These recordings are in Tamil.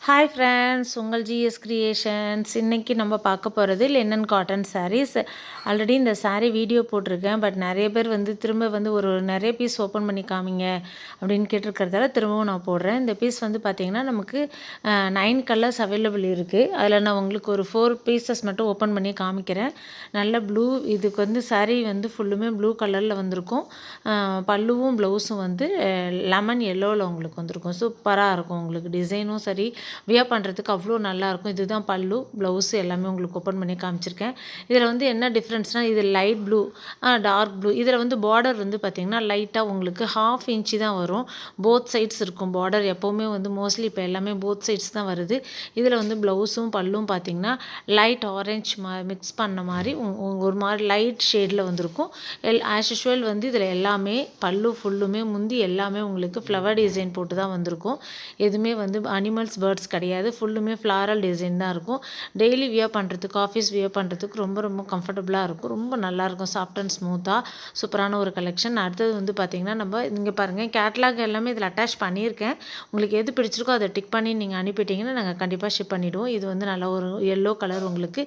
ஹாய் ஃப்ரெண்ட்ஸ், உங்கள் ஜிஎஸ் கிரியேஷன்ஸ். இன்றைக்கி நம்ம பார்க்க போகிறது லினன் காட்டன் சாரீஸ். ஆல்ரெடி இந்த சாரீ வீடியோ போட்டிருக்கேன். பட் நிறைய பேர் திரும்ப ஒரு நிறைய பீஸ் ஓப்பன் பண்ணி காமிங்க அப்படின்னு கேட்டிருக்கிறதால திரும்பவும் நான் போடுறேன். இந்த பீஸ் பார்த்திங்கன்னா நமக்கு 9 கலர்ஸ் அவைலபிள் இருக்குது. அதில் நான் உங்களுக்கு ஒரு 4 பீசஸ் மட்டும் ஓப்பன் பண்ணி காமிக்கிறேன். நல்ல ப்ளூ, இதுக்கு சாரீ ஃபுல்லுமே ப்ளூ கலரில் வந்திருக்கும். பல்லுவும் ப்ளவுஸும் லெமன் எல்லோவில் உங்களுக்கு வந்திருக்கும். சூப்பராக இருக்கும். உங்களுக்கு டிசைனும் சரி, வியர் பண்ணுறதுக்கு அவ்வளோ நல்லாயிருக்கும். இதுதான் பல்லு, ப்ளவுஸு எல்லாமே உங்களுக்கு ஓப்பன் பண்ணி காமிச்சிருக்கேன். இதில் என்ன டிஃப்ரென்ஸ்னால், இது லைட் ப்ளூ, டார்க் ப்ளூ. இதில் பார்டர் பார்த்திங்கன்னா லைட்டாக உங்களுக்கு 1/2 இன்ச்சு தான் வரும். போத் சைட்ஸ் இருக்கும் பார்டர். எப்போவுமே மோஸ்ட்லி இப்போ எல்லாமே போத் சைட்ஸ் தான் வருது. இதில் ப்ளவுஸும் பல்லும் பார்த்திங்கன்னா லைட் ஆரஞ்ச் மிக்ஸ் பண்ண மாதிரி ஒரு மாதிரி லைட் ஷேடில் வந்திருக்கும். ஆஸ் யூஷுவல் இதில் எல்லாமே பல்லு ஃபுல்லுமே எல்லாமே உங்களுக்கு ஃப்ளவர் டிசைன் போட்டு தான் வந்திருக்கும். எதுவுமே அனிமல்ஸ் பேர்ட்ஸ் கிடையாது. ஃபுல்லுமே ஃப்ளாரல் டிசைன் தான் இருக்கும். டெய்லி வியர் பண்ணுறதுக்கு, ஆஃபீஸ் வியர் பண்ணுறதுக்கு ரொம்ப ரொம்ப கம்ஃபர்டபுளாக இருக்கும். ரொம்ப நல்லாயிருக்கும். சாஃப்ட் அண்ட் ஸ்மூத்தாக சூப்பரான ஒரு கலெக்ஷன். அடுத்தது பார்த்திங்கன்னா, நம்ம இங்கே பாருங்கள், கேட்லாக் எல்லாமே இதில் அட்டாச் பண்ணியிருக்கேன். உங்களுக்கு எது பிடிச்சிருக்கோ அதை டிக் பண்ணி நீங்கள் அனுப்பிட்டீங்கன்னா நாங்கள் கண்டிப்பாக ஷிப் பண்ணிவிடுவோம். இது நல்ல ஒரு எல்லோ கலர் உங்களுக்கு.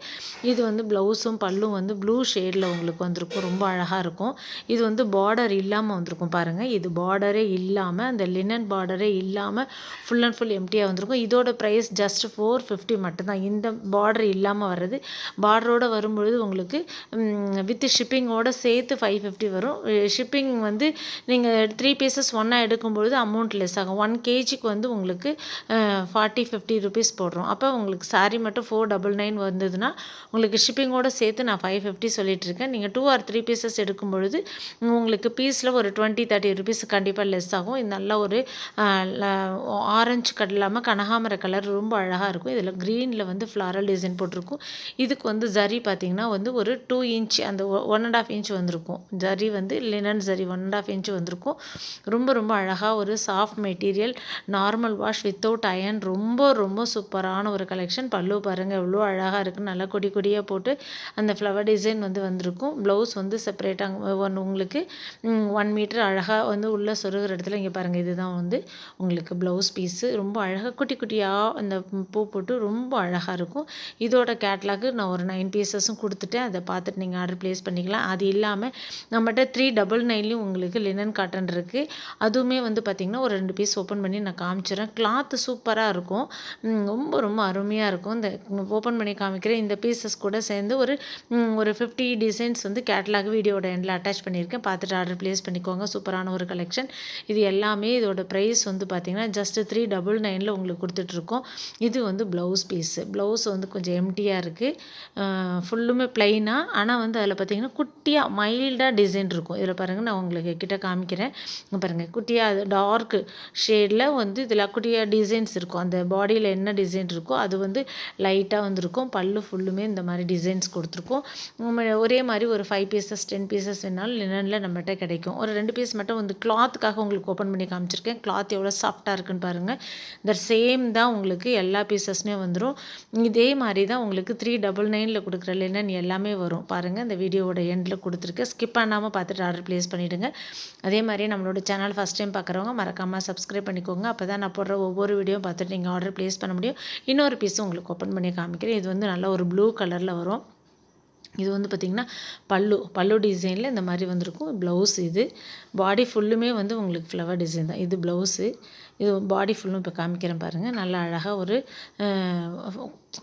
இது ப்ளவுஸும் பல்லும் ப்ளூ ஷேடில் உங்களுக்கு வந்திருக்கும். ரொம்ப அழகாக இருக்கும். இது பார்டர் இல்லாமல் வந்திருக்கும் பாருங்கள். இது பார்டரே இல்லாமல், அந்த லினன் பார்டரே இல்லாமல் ஃபுல் அண்ட் ஃபுல் எம்டியாக வந்திருக்கும். இதோட ப்ரைஸ் ஜஸ்ட் 450 மட்டும்தான். இந்த பார்டர் இல்லாமல் வர்றது. பார்டரோடு வரும்பொழுது உங்களுக்கு வித் ஷிப்பிங்கோடு சேர்த்து 550 வரும். ஷிப்பிங் நீங்கள் 3 பீசஸ் ஒன்றா எடுக்கும்பொழுது அமௌண்ட் லெஸ் ஆகும். 1 கேஜிக்கு உங்களுக்கு 40-50 ருபீஸ் போடுறோம். அப்போ உங்களுக்கு சாரீ மட்டும் 499 வந்ததுன்னா உங்களுக்கு ஷிப்பிங்கோடு சேர்த்து நான் 550 சொல்லிகிட்ருக்கேன். நீங்கள் 2 or 3 பீசஸ் எடுக்கும்பொழுது உங்களுக்கு பீஸில் ஒரு 20-30 ருபீஸ் கண்டிப்பாக லெஸ் ஆகும். இது நல்ல ஒரு ஆரஞ்சு கலர் இல்லாமல் கனகாமர கலர், ரொம்ப அழகாக இருக்கும். இதில் க்ரீனில் ஃப்ளாரல் டிசைன் போட்டிருக்கும். இதுக்கு ஜரி பார்த்திங்கன்னா ஒரு 2 இன்ச், அந்த 1.5 இன்ச் வந்திருக்கும். ஜரி லினன் ஜரி 1.5 இன்ச் வந்திருக்கும். ரொம்ப ரொம்ப அழகாக ஒரு soft material, normal wash without iron. ரொம்ப ரொம்ப சூப்பரான ஒரு கலெக்ஷன். பல்லு பாருங்கள் எவ்வளோ அழகாக இருக்குது. நல்லா கொடி கொடியாக போட்டு அந்த ஃப்ளவர் டிசைன் வந்திருக்கும். ப்ளவுஸ் செப்பரேட்டாக உங்களுக்கு 1 மீட்டர் அழகாக உள்ளே சொருகிற இடத்துல இங்கே பாருங்கள். இதுதான் உங்களுக்கு ப்ளவுஸ் பீஸு. ரொம்ப அழகாக குட்டி குட்டியாக அந்த பூ போட்டு ரொம்ப அழகாக இருக்கும். இதோட கேட்லாக்கு நான் ஒரு 9 பீசஸும் கொடுத்துட்டேன். அதை பார்த்துட்டு நீங்கள் ஆர்டர் ப்ளேஸ் பண்ணிக்கலாம். அது இல்லாமல் நம்மகிட்ட 399லையும் உங்களுக்கு லினன் காட்டன் இருக்குது. அதுவுமே பார்த்திங்கன்னா ஒரு 2 பீஸ் ஓப்பன் பண்ணி நான் காமிச்சிடுறேன். கிளாத்து சூப்பராக இருக்கும். ரொம்ப ரொம்ப அருமையாக இருக்கும். இந்த ஓப்பன் பண்ணி காமிக்கிற இந்த பீசஸ் கூட சேர்ந்து ஒரு 50 டிசைன்ஸ் கேட்லாக் வீடியோட எண்டில் அட்டாச் பண்ணியிருக்கேன். பார்த்துட்டு ஆர்டர் ப்ளேஸ் பண்ணிக்கோங்க. சூப்பரான ஒரு கலெக்ஷன். இது எல்லாமே இதோட ப்ரைஸ் பார்த்திங்கன்னா ஜஸ்ட் 399ல் உங்களுக்கு கொடுத்துட்ருக்கோம். இது ப்ளவுஸ் பீஸு. ப்ளவுஸ் கொஞ்சம் எம்டியாக இருக்குது. ஃபுல்லுமே ப்ளைனாக, ஆனால் அதில் பார்த்திங்கன்னா குட்டியாக மைல்டாக டிசைன் இருக்கும். இதில் பாருங்கள், நான் உங்களுக்கு கிட்ட காமிக்கிறேன். பாருங்கள், குட்டியாக அது டார்க் ஷேடில் இதில் குட்டியாக டிசைன்ஸ் இருக்கும். அந்த பாடியில் என்ன டிசைன் இருக்கோ அது லைட்டாக வந்திருக்கும். பல்லு ஃபுல்லுமே இந்த மாதிரி டிசைன்ஸ் கொடுத்துருக்கோம். ஒரே மாதிரி ஒரு 5 பீசஸ் 10 பீசஸ் வேணாலும் லினனில் நம்மகிட்ட கிடைக்கும். ஒரு 2 பீஸ் மட்டும் கிளாத்துக்காக உங்களுக்கு ஓப்பன் பண்ணி காமிச்சிருக்கேன். கிளாத் எவ்வளோ சாஃப்டாக இருக்குன்னு பாருங்கள். இந்த சேம் தான் உங்களுக்கு எல்லா பீசஸ்மே வந்துடும். இதே மாதிரி தான் உங்களுக்கு 399ல் கொடுக்குற லினன் எல்லாமே வரும். பாருங்கள், இந்த வீடியோவோட எண்டில் கொடுத்துருக்கேன். ஸ்கிப் பண்ணாமல் பார்த்துட்டு ஆர்டர் ப்ளேஸ் பண்ணிவிடுங்க. அதே மாதிரி நம்மளோட சேனல் ஃபஸ்ட் டைம் பார்க்குறவங்க மறக்காமல் சப்ஸ்கிரைப் பண்ணிக்கோங்க. அப்போ தான் நான் போடுற ஒவ்வொரு வீடியோ பார்த்துட்டு நீங்கள் ஆர்டர் ப்ளேஸ் பண்ண முடியும். இன்னொரு பீஸும் உங்களுக்கு ஓப்பன் பண்ணி காமிக்கிறேன். இது நல்ல ஒரு ப்ளூ கலரில் வரும். இது பார்த்திங்கன்னா பல்லு டிசைனில் இந்த மாதிரி வந்திருக்கும். ப்ளவுஸ் இது பாடி ஃபுல்லுமே உங்களுக்கு ஃப்ளவர் டிசைன் தான். இது ப்ளவுஸு. இது பாடி ஃபுல்லும் இப்போ காமிக்கிறேன் பாருங்கள். நல்லா அழகாக ஒரு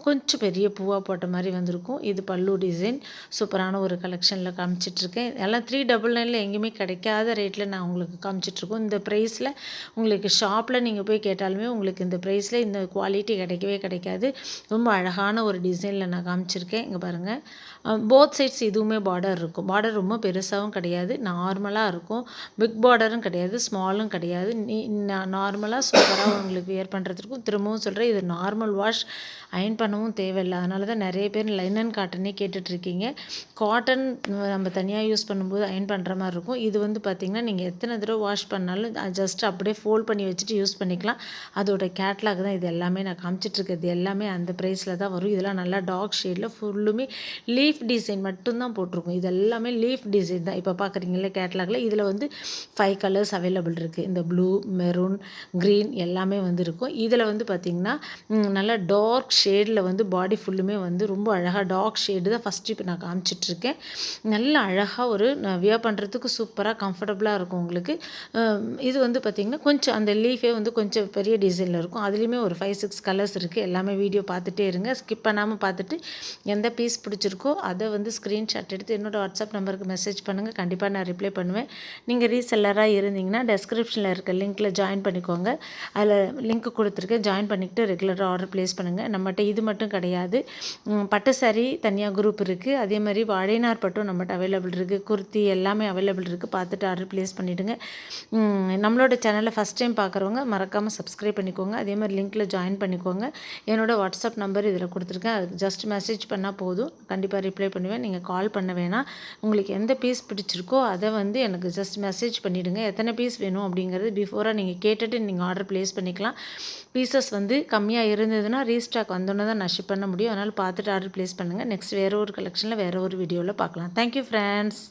கொஞ்சம் பெரிய பூவாக போட்ட மாதிரி வந்திருக்கும். இது பல்லு டிசைன். சூப்பரான ஒரு கலெக்ஷனில் காமிச்சிட்ருக்கேன். எல்லாம் 399ல் எங்கேயுமே கிடைக்காத ரேட்டில் நான் உங்களுக்கு காமிச்சிட்ருக்கோம். இந்த ப்ரைஸில் உங்களுக்கு ஷாப்பில் நீங்கள் போய் கேட்டாலுமே உங்களுக்கு இந்த ப்ரைஸில் இந்த குவாலிட்டி கிடைக்கவே கிடைக்காது. ரொம்ப அழகான ஒரு டிசைனில் நான் காமிச்சிருக்கேன். இங்கே பாருங்கள், போத் சைட்ஸ் இதுவுமே பார்டர் இருக்கும். பார்டர் ரொம்ப பெருசாகவும் கிடையாது, நார்மலாக இருக்கும். பிக் பார்டரும் கிடையாது, ஸ்மாலும் கிடையாது. நார்மலாக சூப்பராக உங்களுக்கு வியர் பண்ணுறதுக்கும். திரும்பவும் சொல்கிறேன், இது நார்மல் வாஷ், அயன் பண்ணவும் தேவையில்லை. அதனால தான் நிறைய பேர் லினன் காட்டனே கேட்டுட்ருக்கீங்க. காட்டன் நம்ம தனியாக யூஸ் பண்ணும்போது அயன் பண்ணுற மாதிரி இருக்கும். இது பார்த்திங்கன்னா நீங்கள் எத்தனை தடவை வாஷ் பண்ணாலும் ஜஸ்ட் அப்படியே ஃபோல்ட் பண்ணி வச்சுட்டு யூஸ் பண்ணிக்கலாம். அதோட கேட்லாக் தான் இது எல்லாமே. நான் காமிச்சிட்ருக்கிறது எல்லாமே அந்த ப்ரைஸில் தான் வரும். இதெல்லாம் நல்லா டார்க் ஷேடில் ஃபுல்லுமே லீஃப் டிசைன் மட்டும்தான் போட்டிருக்கும். இது எல்லாமே லீஃப் டிசைன் தான். இப்போ பார்க்குறீங்களா கேட்லாகில். இதில் 5 கலர்ஸ் அவைலபிள் இருக்குது. இந்த ப்ளூ, மெரூன், க்ரீன் எல்லாமே வந்து இருக்கும். இதில் வந்து பார்த்திங்கன்னா நல்லா டார்க் ஷேடில் வந்து பாடி ஃபுல்லுமே வந்து ரொம்ப அழகாக டார்க் ஷேடு தான் ஃபஸ்ட்டு இப்போ நான் காமிச்சிட்ருக்கேன். நல்ல அழகாக ஒரு வியர் பண்ணுறதுக்கு சூப்பராக கம்ஃபர்டபுளாக இருக்கும் உங்களுக்கு. இது வந்து பார்த்திங்கன்னா கொஞ்சம் அந்த லீஃபே வந்து கொஞ்சம் பெரிய டிசைனில் இருக்கும். அதுலேயுமே ஒரு 5, 6 கலர்ஸ் இருக்குது. எல்லாமே வீடியோ பார்த்துட்டே இருங்க. ஸ்கிப் பண்ணாமல் பார்த்துட்டு எந்த பீஸ் பிடிச்சிருக்கோ அதை வந்து ஸ்க்ரீன்ஷாட் எடுத்து என்னோடய வாட்ஸ்அப் நம்பருக்கு மெசேஜ் பண்ணுங்கள். கண்டிப்பாக நான் ரிப்ளை பண்ணுவேன். நீங்கள் ரீசெல்லராக இருந்தீங்கன்னா டெஸ்கிரிப்ஷனில் இருக்க லிங்க்கில் ஜாயின் பண்ணிக்கோங்க. அதில் லிங்க் கொடுத்துருக்கேன். ஜாயின் பண்ணிவிட்டு ரெகுலராக ஆர்டர் ப்ளேஸ் பண்ணுங்கள். நம்மகிட்ட இது மட்டும் கிடையாது, பட்டு சாரீ தனியாக குரூப் இருக்குது. அதே மாதிரி வாழைநார் பட்டும் நம்மகிட்ட அவைலபிள் இருக்குது. குர்த்தி எல்லாமே அவைலபிள் இருக்குது. பார்த்துட்டு ஆர்டர் ப்ளேஸ் பண்ணிவிடுங்க. நம்மளோட சேனலை ஃபஸ்ட் டைம் பார்க்குறவங்க மறக்காமல் சப்ஸ்கிரைப் பண்ணிக்கோங்க. அதே மாதிரி லிங்க்கில் ஜாயின் பண்ணிக்கோங்க. என்னோடய வாட்ஸ்அப் நம்பர் இதில் கொடுத்துருக்கேன். அதுக்கு ஜஸ்ட் மெசேஜ் பண்ணால் போதும். கண்டிப்பாக ரிப்ளை பண்ணுவேன். நீங்கள் கால் பண்ண வேணாம். உங்களுக்கு எந்த பீஸ் பிடிச்சிருக்கோ அதை வந்து எனக்கு ஜஸ்ட் மெசேஜ் பண்ணிவிடுங்க. எத்தனை பீஸ் வேணும் அப்படிங்கிறது பிஃபோராக நீங்கள் கேட்டுட்டு நீங்கள் ஆர்டர் ப்ளேஸ் பண்ணிக்கலாம். பீசஸ் வந்து கம்மியாக இருந்ததுன்னா ரீஸ்டாக் வந்தோன்னே தான் நான் ஷிப் பண்ண முடியும். அதனால் பார்த்துட்டு ஆர்டர் ப்ளேஸ் பண்ணுங்கள். நெக்ஸ்ட் வேறு ஒரு கலெக்ஷனில் வேறு ஒரு வீடியோவில் பார்க்கலாம். Thank you friends.